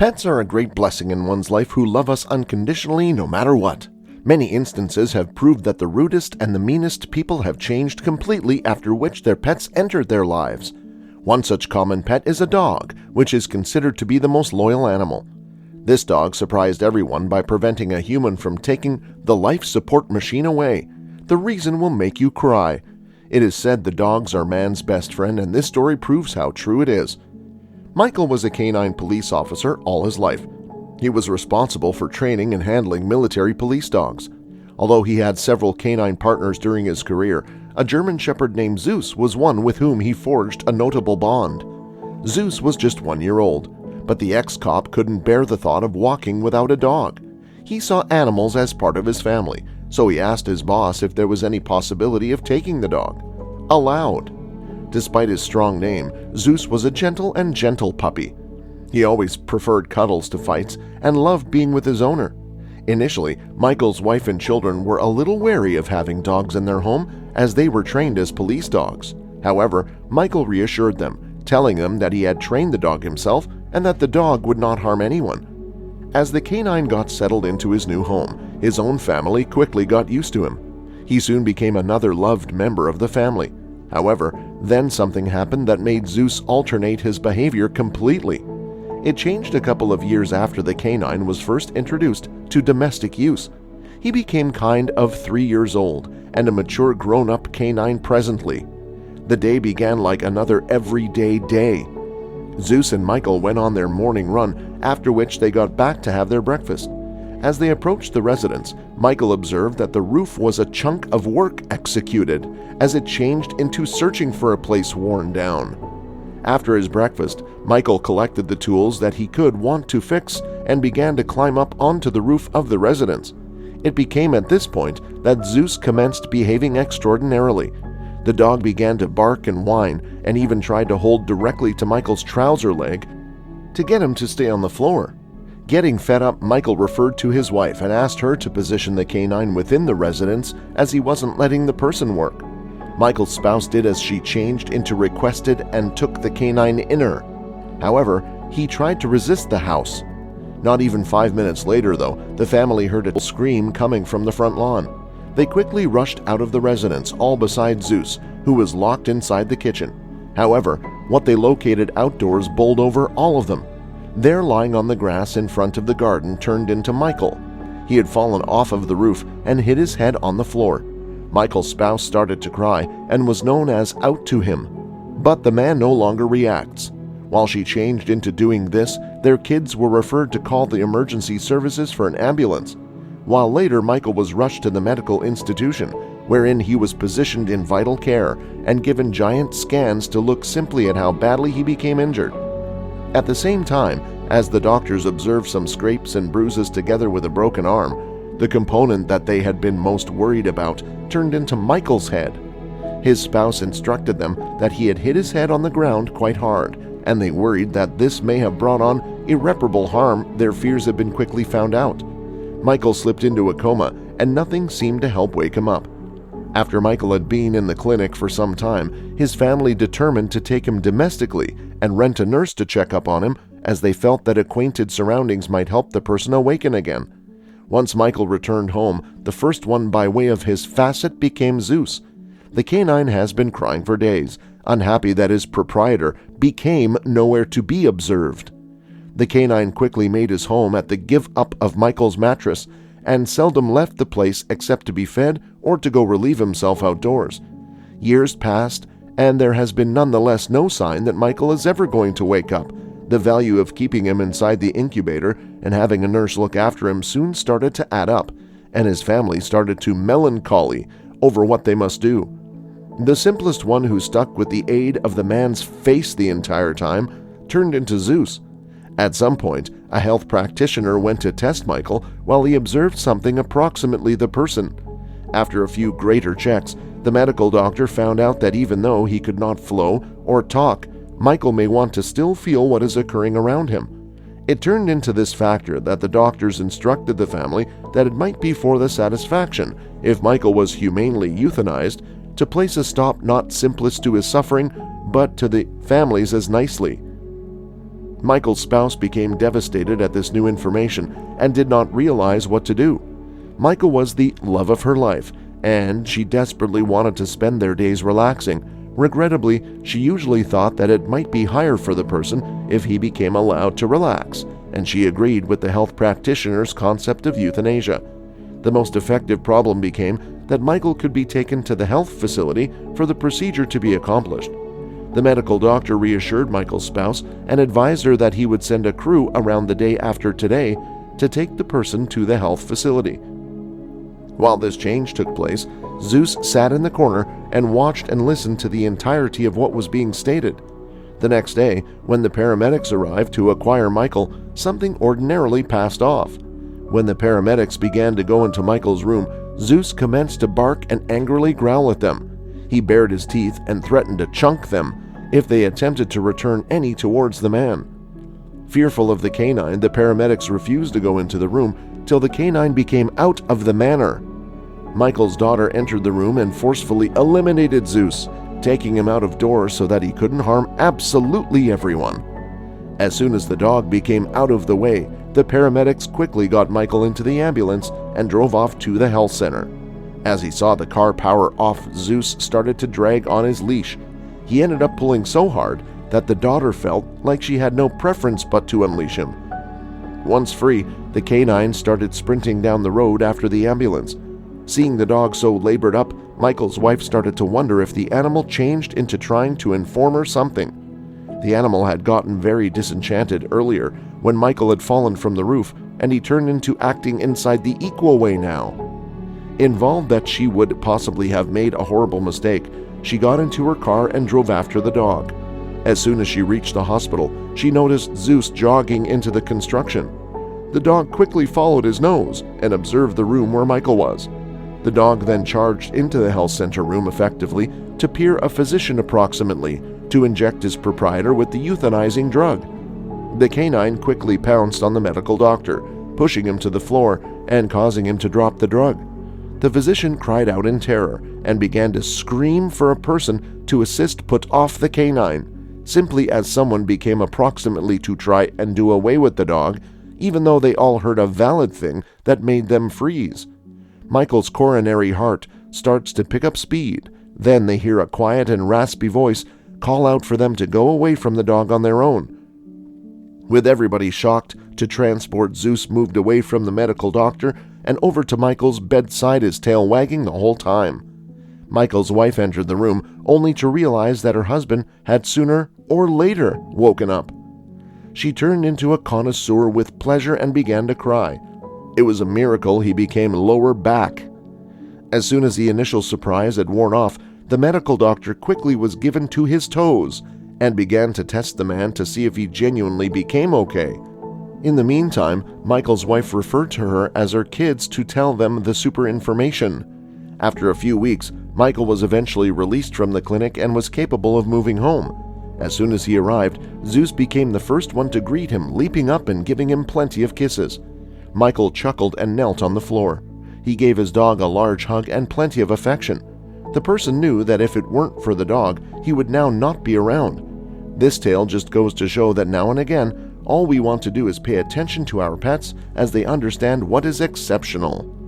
Pets are a great blessing in one's life who love us unconditionally no matter what. Many instances have proved that the rudest and the meanest people have changed completely after which their pets entered their lives. One such common pet is a dog, which is considered to be the most loyal animal. This dog surprised everyone by preventing a human from taking the life support machine away. The reason will make you cry. It is said the dogs are man's best friend, and this story proves how true it is. Michael was a canine police officer all his life. He was responsible for training and handling military police dogs. Although he had several canine partners during his career, a German Shepherd named Zeus was one with whom he forged a notable bond. Zeus was just 1 year old, but the ex-cop couldn't bear the thought of walking without a dog. He saw animals as part of his family, so he asked his boss if there was any possibility of taking the dog. Allowed. Despite his strong name, Zeus was a gentle puppy. He always preferred cuddles to fights and loved being with his owner. Initially, Michael's wife and children were a little wary of having dogs in their home as they were trained as police dogs. However, Michael reassured them, telling them that he had trained the dog himself and that the dog would not harm anyone. As the canine got settled into his new home, his own family quickly got used to him. He soon became another loved member of the family. However, then something happened that made Zeus alternate his behavior completely. It changed a couple of years after the canine was first introduced to domestic use. He became kind of 3 years old and a mature grown-up canine presently. The day began like another everyday day. Zeus and Michael went on their morning run, after which they got back to have their breakfast. As they approached the residence, Michael observed that the roof was a chunk of work executed, as it changed into searching for a place worn down. After his breakfast, Michael collected the tools that he could want to fix and began to climb up onto the roof of the residence. It became at this point that Zeus commenced behaving extraordinarily. The dog began to bark and whine and even tried to hold directly to Michael's trouser leg to get him to stay on the floor. Getting fed up, Michael referred to his wife and asked her to position the canine within the residence as he wasn't letting the person work. Michael's spouse did as she changed into requested and took the canine in her. However, he tried to resist the house. Not even 5 minutes later, though, the family heard a scream coming from the front lawn. They quickly rushed out of the residence, all beside Zeus, who was locked inside the kitchen. However, what they located outdoors bowled over all of them. There, lying on the grass in front of the garden, turned into Michael. He had fallen off of the roof and hit his head on the floor. Michael's spouse started to cry and was known as out to him. But the man no longer reacts. While she changed into doing this, their kids were referred to call the emergency services for an ambulance. While later Michael was rushed to the medical institution, wherein he was positioned in vital care and given giant scans to look simply at how badly he became injured. At the same time, as the doctors observed some scrapes and bruises together with a broken arm, the component that they had been most worried about turned into Michael's head. His spouse instructed them that he had hit his head on the ground quite hard, and they worried that this may have brought on irreparable harm. Their fears had been quickly found out. Michael slipped into a coma, and nothing seemed to help wake him up. After Michael had been in the clinic for some time, his family determined to take him domestically and rent a nurse to check up on him, as they felt that acquainted surroundings might help the person awaken again. Once Michael returned home, the first one by way of his facet became Zeus. The canine has been crying for days, unhappy that his proprietor became nowhere to be observed. The canine quickly made his home at the give-up of Michael's mattress and seldom left the place except to be fed or to go relieve himself outdoors. Years passed, and there has been nonetheless no sign that Michael is ever going to wake up. The value of keeping him inside the incubator and having a nurse look after him soon started to add up, and his family started to melancholy over what they must do. The simplest one, who stuck with the aid of the man's face the entire time, turned into Zeus. At some point, a health practitioner went to test Michael while he observed something approximately the person. After a few greater checks, the medical doctor found out that even though he could not flow or talk, Michael may want to still feel what is occurring around him. It turned into this factor that the doctors instructed the family that it might be for the satisfaction, if Michael was humanely euthanized, to place a stop not simplest to his suffering, but to the family's as nicely. Michael's spouse became devastated at this new information and did not realize what to do. Michael was the love of her life, and she desperately wanted to spend their days relaxing. Regrettably, she usually thought that it might be higher for the person if he became allowed to relax, and she agreed with the health practitioner's concept of euthanasia. The most effective problem became that Michael could be taken to the health facility for the procedure to be accomplished. The medical doctor reassured Michael's spouse and advised her that he would send a crew around the day after today to take the person to the health facility. While this change took place, Zeus sat in the corner and watched and listened to the entirety of what was being stated. The next day, when the paramedics arrived to acquire Michael, something ordinarily passed off. When the paramedics began to go into Michael's room, Zeus commenced to bark and angrily growl at them. He bared his teeth and threatened to chunk them if they attempted to return any towards the man. Fearful of the canine, the paramedics refused to go into the room till the canine became out of the manor. Michael's daughter entered the room and forcefully eliminated Zeus, taking him out of doors so that he couldn't harm absolutely everyone. As soon as the dog became out of the way, the paramedics quickly got Michael into the ambulance and drove off to the health center. As he saw the car power off, Zeus started to drag on his leash. He ended up pulling so hard that the daughter felt like she had no preference but to unleash him. Once free, the canine started sprinting down the road after the ambulance. Seeing the dog so labored up, Michael's wife started to wonder if the animal changed into trying to inform her something. The animal had gotten very disenchanted earlier when Michael had fallen from the roof, and he turned into acting inside the equal way now. Involved that she would possibly have made a horrible mistake, she got into her car and drove after the dog. As soon as she reached the hospital, she noticed Zeus jogging into the construction. The dog quickly followed his nose and observed the room where Michael was. The dog then charged into the health center room effectively to peer a physician approximately to inject his proprietor with the euthanizing drug. The canine quickly pounced on the medical doctor, pushing him to the floor and causing him to drop the drug. The physician cried out in terror and began to scream for a person to assist put off the canine, simply as someone became approximately to try and do away with the dog, even though they all heard a valid thing that made them freeze. Michael's coronary heart starts to pick up speed. Then they hear a quiet and raspy voice call out for them to go away from the dog on their own. With everybody shocked to transport, Zeus moved away from the medical doctor and over to Michael's bedside, his tail wagging the whole time. Michael's wife entered the room only to realize that her husband had sooner or later woken up. She turned into a connoisseur with pleasure and began to cry. It was a miracle he became lower back. As soon as the initial surprise had worn off, the medical doctor quickly was given to his toes and began to test the man to see if he genuinely became okay. In the meantime, Michael's wife referred to her as her kids to tell them the super information. After a few weeks, Michael was eventually released from the clinic and was capable of moving home. As soon as he arrived, Zeus became the first one to greet him, leaping up and giving him plenty of kisses. Michael chuckled and knelt on the floor. He gave his dog a large hug and plenty of affection. The person knew that if it weren't for the dog, he would now not be around. This tale just goes to show that now and again, all we want to do is pay attention to our pets as they understand what is exceptional.